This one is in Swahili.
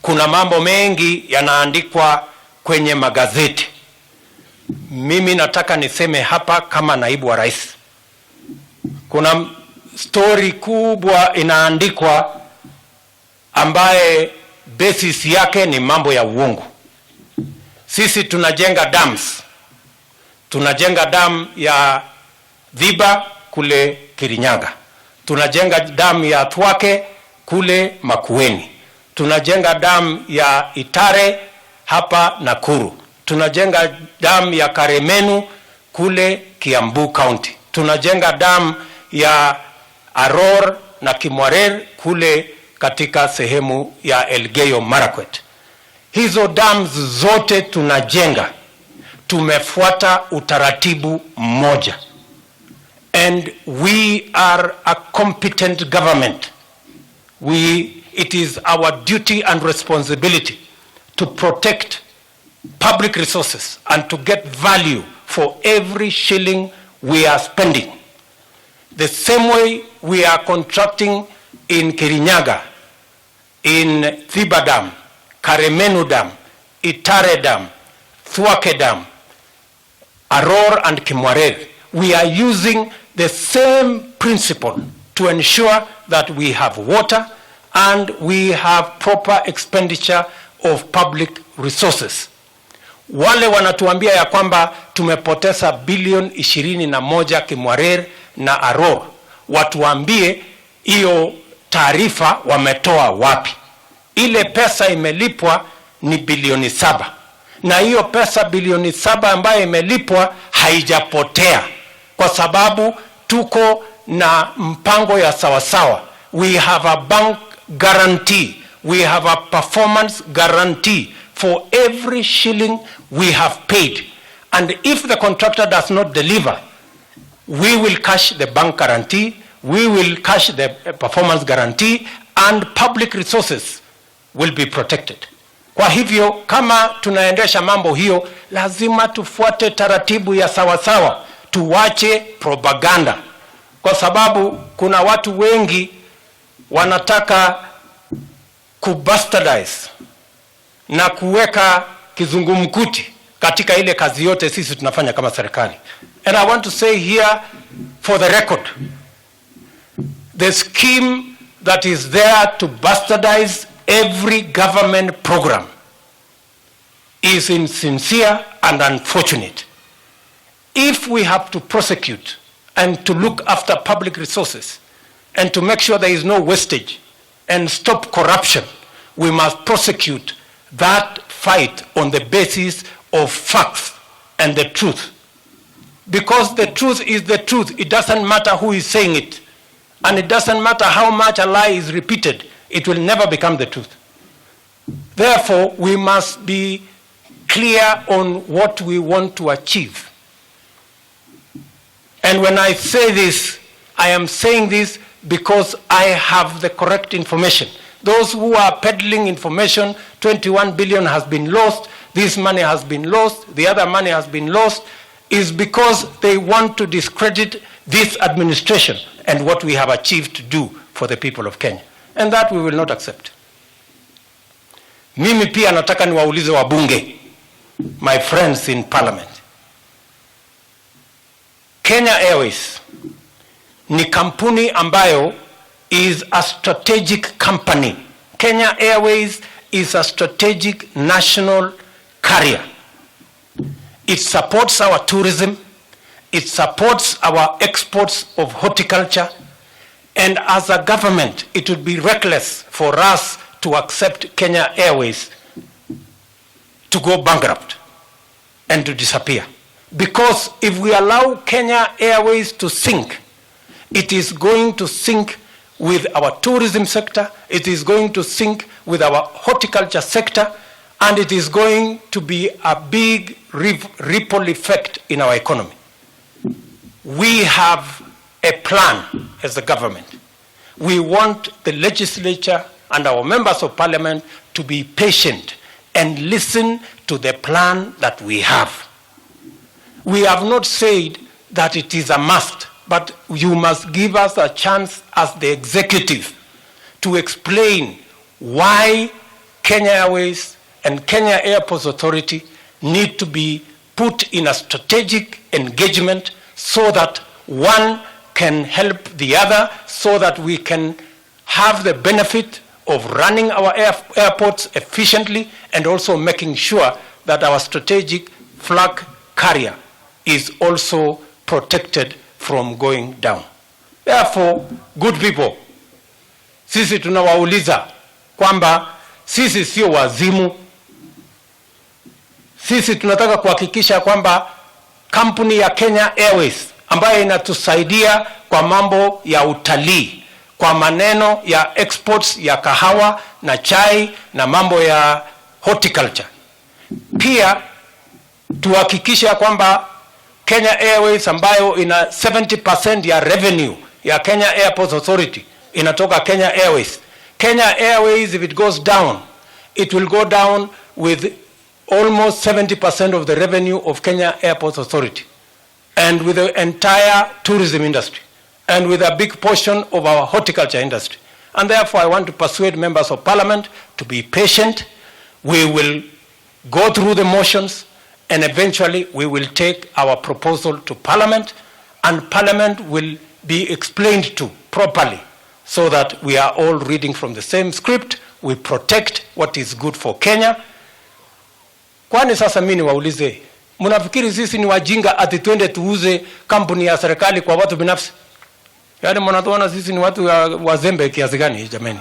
kuna mambo mengi yanaandikwa kwenye magazeti. Mimi nataka niseme hapa kama naibu wa rais, kuna story kubwa inaandikwa ambaye basis yake ni mambo ya uongo. Sisi tunajenga dams, tunajenga dam ya Dhiba kule Kirinyaga, tunajenga dam ya Thwake kule Makueni, tunajenga dam ya Itare hapa Nakuru, tunajenga dam ya Karemenu kule Kiambu County, tunajenga dam ya Aror na Kimwarer kule katika sehemu ya Elgeyo Marakwet. Hizo dams zote tunajenga, tumefuata utaratibu mmoja. And we are a competent government. It is our duty and responsibility to protect public resources and to get value for every shilling we are spending. The same way we are contracting in Kirinyaga, in Thiba Dam, Karemenu Dam, Itare Dam, Thwake Dam, Aror and Kimwarer. We are using the same principle to ensure that we have water and we have proper expenditure of public resources. Wale wanatuambia ya kwamba tumepoteza bilioni 21 Kimwarer na Aror, watuambie hiyo taarifa wametoa wapi. Ile pesa imelipwa ni bilioni 7, na hiyo pesa bilioni 7 ambayo imelipwa haijapotea, kwa sababu tuko na mpango ya sawasawa. We have a bank guarantee, we have a performance guarantee for every shilling we have paid, and if the contractor does not deliver, we will cash the bank guarantee, we will cash the performance guarantee, and public resources will be protected. Kwa hivyo kama tunaendesha mambo hiyo, lazima tufuate taratibu ya sawasawa, tuwache propaganda, kwa sababu kuna watu wengi wanataka kubastardize na kuweka kizungumkuti katika ile kazi yote sisi tunafanya kama serikali. And I want to say here for the record, the scheme that is there to bastardize every government program is insincere and unfortunate. If we have to prosecute and to look after public resources and to make sure there is no wastage and stop corruption, we must prosecute that fight on the basis of facts and the truth. Because the truth is the truth. It doesn't matter who is saying it. And it doesn't matter how much a lie is repeated. It will never become the truth. Therefore, we must be clear on what we want to achieve. And when I say this, I am saying this because I have the correct information. Those who are peddling information, 21 billion has been lost, this money has been lost, the other money has been lost, is because they want to discredit this administration and what we have achieved to do for the people of Kenya. And that we will not accept. Mimi pia nataka niwaulize wabunge, my friends in parliament. Kenya Airways ni kampuni ambayo is a strategic company. Kenya Airways is a strategic national carrier. It supports our tourism, it supports our exports of horticulture, and as a government, it would be reckless for us to accept Kenya Airways to go bankrupt and to disappear. Because if we allow Kenya Airways to sink, it is going to sink with our tourism sector, it is going to sink with our horticulture sector, and it is going to be a big ripple effect in our economy. We have a plan as a government. We want the legislature and our members of parliament to be patient and listen to the plan that we have. We have not said that it is a must, but you must give us a chance as the executive to explain why Kenya Airways and Kenya Airports Authority need to be put in a strategic engagement so that one can help the other, so that we can have the benefit of running our airports efficiently and also making sure that our strategic flag carrier is also protected from going down. Therefore, good people, sisi tunawauliza kwamba sisi sio wazimu. Sisi tunataka kuhakikisha kwamba kampuni ya Kenya Airways ambayo inatusaidia kwa mambo ya utalii, kwa maneno ya exports ya kahawa na chai na mambo ya horticulture, pia tuhakikisha kwamba Kenya Airways ambayo ina 70% ya revenue ya Kenya Airports Authority inatoka Kenya Airways. Kenya Airways, if it goes down, it will go down with almost 70% of the revenue of Kenya Airports Authority, and with the entire tourism industry, and with a big portion of our horticulture industry. And therefore, I want to persuade members of parliament to be patient. We will go through the motions, and eventually we will take our proposal to parliament, and parliament will be explained to properly so that we are all reading from the same script. We protect what is good for Kenya. Kwani sasa mimi niwaulize, mnafikiri sisi ni wajinga ati twende tuuze kampuni ya serikali kwa watu binafsi? Yaani mnatuona sisi ni watu wazembe kiasi gani jamani?